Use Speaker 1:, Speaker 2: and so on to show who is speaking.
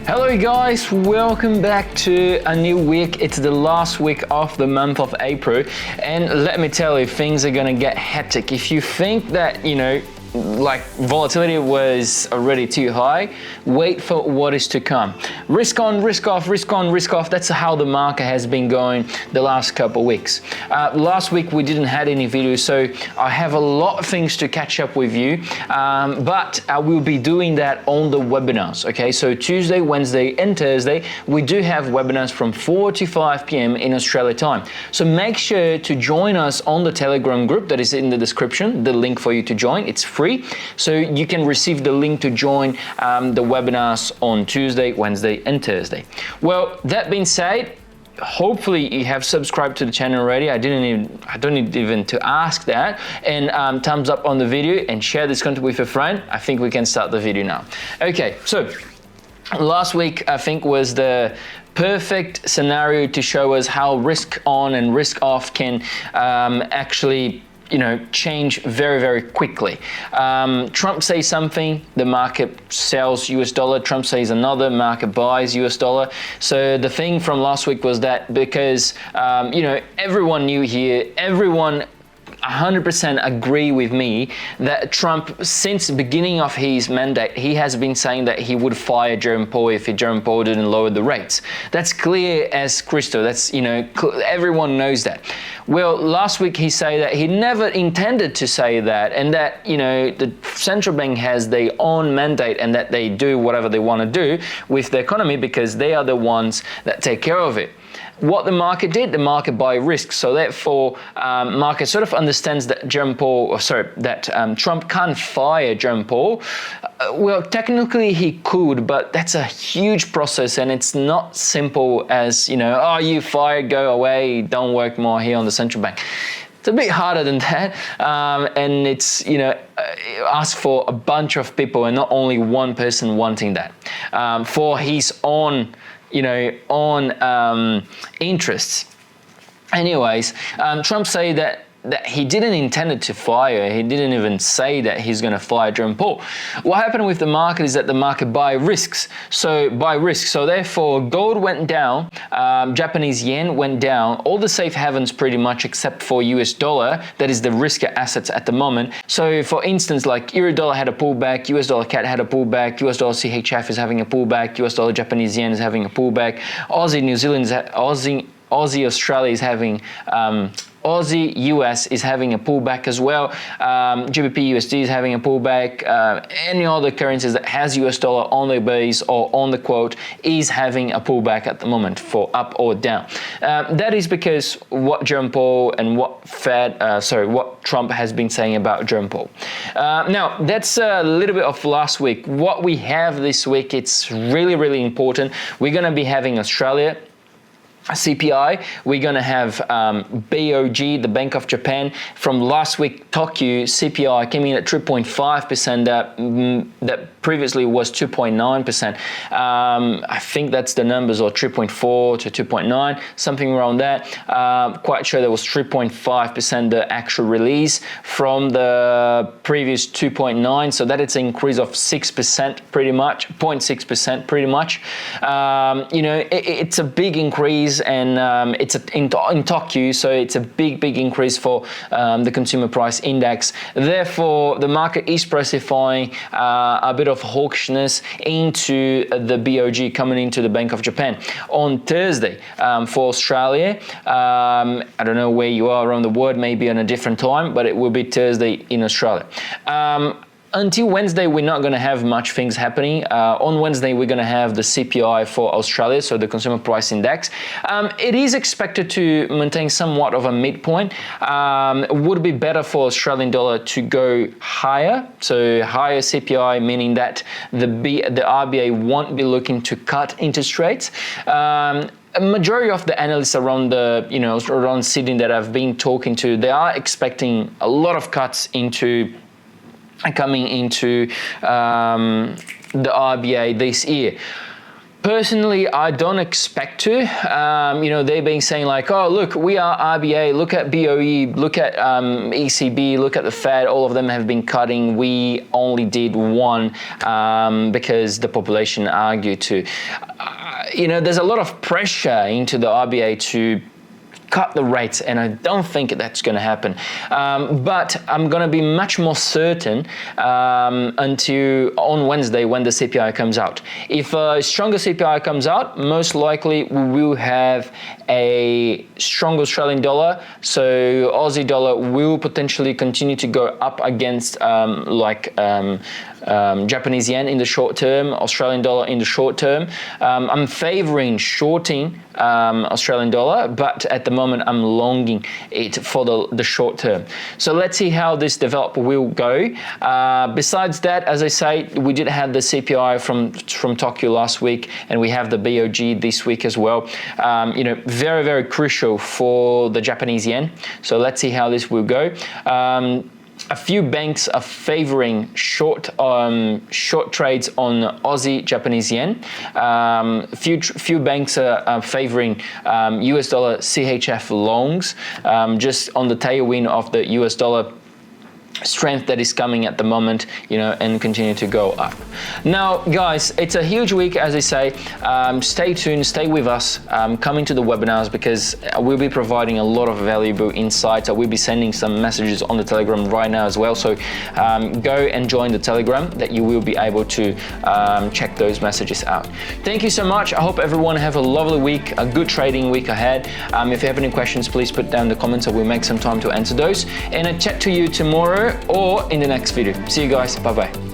Speaker 1: Hello guys, welcome back to a new week. It's the last week of the month of April, and let me tell you, things are gonna get hectic. If you think that, like volatility was already too high, wait for what is to come. Risk on, risk off, risk on, risk off. That's how the market has been going the last couple of weeks. Last week we didn't have any videos, so I have a lot of things to catch up with you, but I will be doing that on the webinars. Okay, so Tuesday, Wednesday and Thursday we do have webinars from 4 to 5 p.m. in Australia time. So make sure to join us on the Telegram group that is in the description, the link for you to join. It's free, so you can receive the link to join the webinars on Tuesday, Wednesday and Thursday. Well, that being said, hopefully you have subscribed to the channel already. I don't need even to ask that. And thumbs up on the video and share this content with a friend. I think we can start the video now. Okay, so last week I think was the perfect scenario to show us how risk on and risk off can actually change very, very quickly. Trump says something, the market sells US dollar. Trump says another, market buys US dollar. So the thing from last week was that because, everyone knew here, everyone 100% agree with me that Trump, since the beginning of his mandate, he has been saying that he would fire Jerome Powell if Jerome Powell didn't lower the rates. That's clear as crystal. That's, everyone knows that. Well, last week he said that he never intended to say that, and that, the central bank has their own mandate and that they do whatever they want to do with the economy because they are the ones that take care of it. What the market did, the market buy risk. So therefore, market sort of understands that Trump can't fire Jerome Powell. Well, technically he could, but that's a huge process, and it's not simple as you fired, go away, don't work more here on the central bank. It's a bit harder than that, and it's ask for a bunch of people and not only one person wanting that for his own interests. Anyways, Trump said that he didn't intend to fire. He didn't even say that he's going to fire Jerome Powell. What happened with the market is that the market buy risks. So therefore, gold went down, Japanese yen went down, all the safe havens pretty much except for US dollar, that is the riskier assets at the moment. So for instance, like Euro dollar had a pullback, US dollar CAD had a pullback, US dollar CHF is having a pullback, US dollar Japanese yen is having a pullback, Aussie New Zealand Aussie Australia is having Aussie US is having a pullback as well. GBP USD is having a pullback. Any other currencies that has US dollar on the base or on the quote is having a pullback at the moment for up or down. That is because what Jerome Powell and what Trump has been saying about Jerome Powell. Now that's a little bit of last week. What we have this week, it's really, really important. We're going to be having Australia CPI, we're going to have BOJ, the Bank of Japan. From last week, Tokyo CPI came in at 3.5%, that previously was 2.9%. I think that's the numbers, or 3.4 to 2.9, something around that. Quite sure that was 3.5% the actual release from the previous 2.9, so that it's an increase of 6% pretty much, 0.6% pretty much. It's a big increase, and it's in Tokyo, so it's a big increase for the consumer price index. Therefore, the market is specifying a bit of hawkishness into the BOJ coming into the Bank of Japan. On Thursday, for Australia, I don't know where you are around the world, maybe on a different time, but it will be Thursday in Australia. Until Wednesday, we're not going to have much things happening. On Wednesday, we're going to have the CPI for Australia, so the Consumer Price Index. It is expected to maintain somewhat of a midpoint. It would be better for Australian dollar to go higher, so higher CPI, meaning that the RBA won't be looking to cut interest rates. A majority of the analysts around around Sydney that I've been talking to, they are expecting a lot of cuts coming into the RBA this year. Personally, I don't expect to. They've been saying like, oh, look, we are RBA, look at BOE, look at ECB, look at the Fed, all of them have been cutting. We only did one because the population argued to. There's a lot of pressure into the RBA to cut the rates, and I don't think that's going to happen. But I'm going to be much more certain until on Wednesday when the CPI comes out. If a stronger CPI comes out, most likely we will have a strong Australian dollar. So Aussie dollar will potentially continue to go up against Japanese yen in the short term, Australian dollar in the short term. I'm favoring shorting Australian dollar, but at the moment I'm longing it for the short term. So let's see how this develop will go. Besides that, as I say, we did have the CPI from Tokyo last week, and we have the BOG this week as well. Very, very crucial for the Japanese yen. So let's see how this will go. A few banks are favoring short trades on Aussie Japanese yen. Few banks are favoring US dollar CHF longs, just on the tailwind of the US dollar strength that is coming at the moment, and continue to go up. Now, guys, it's a huge week, as I say. Stay tuned, stay with us, coming to the webinars, because we'll be providing a lot of valuable insights. I will be sending some messages on the Telegram right now as well. So go and join the Telegram, that you will be able to check those messages out. Thank you so much. I hope everyone have a lovely week, a good trading week ahead. If you have any questions, please put down in the comments. I will make some time to answer those. And I chat to you tomorrow or in the next video. See you guys. Bye bye.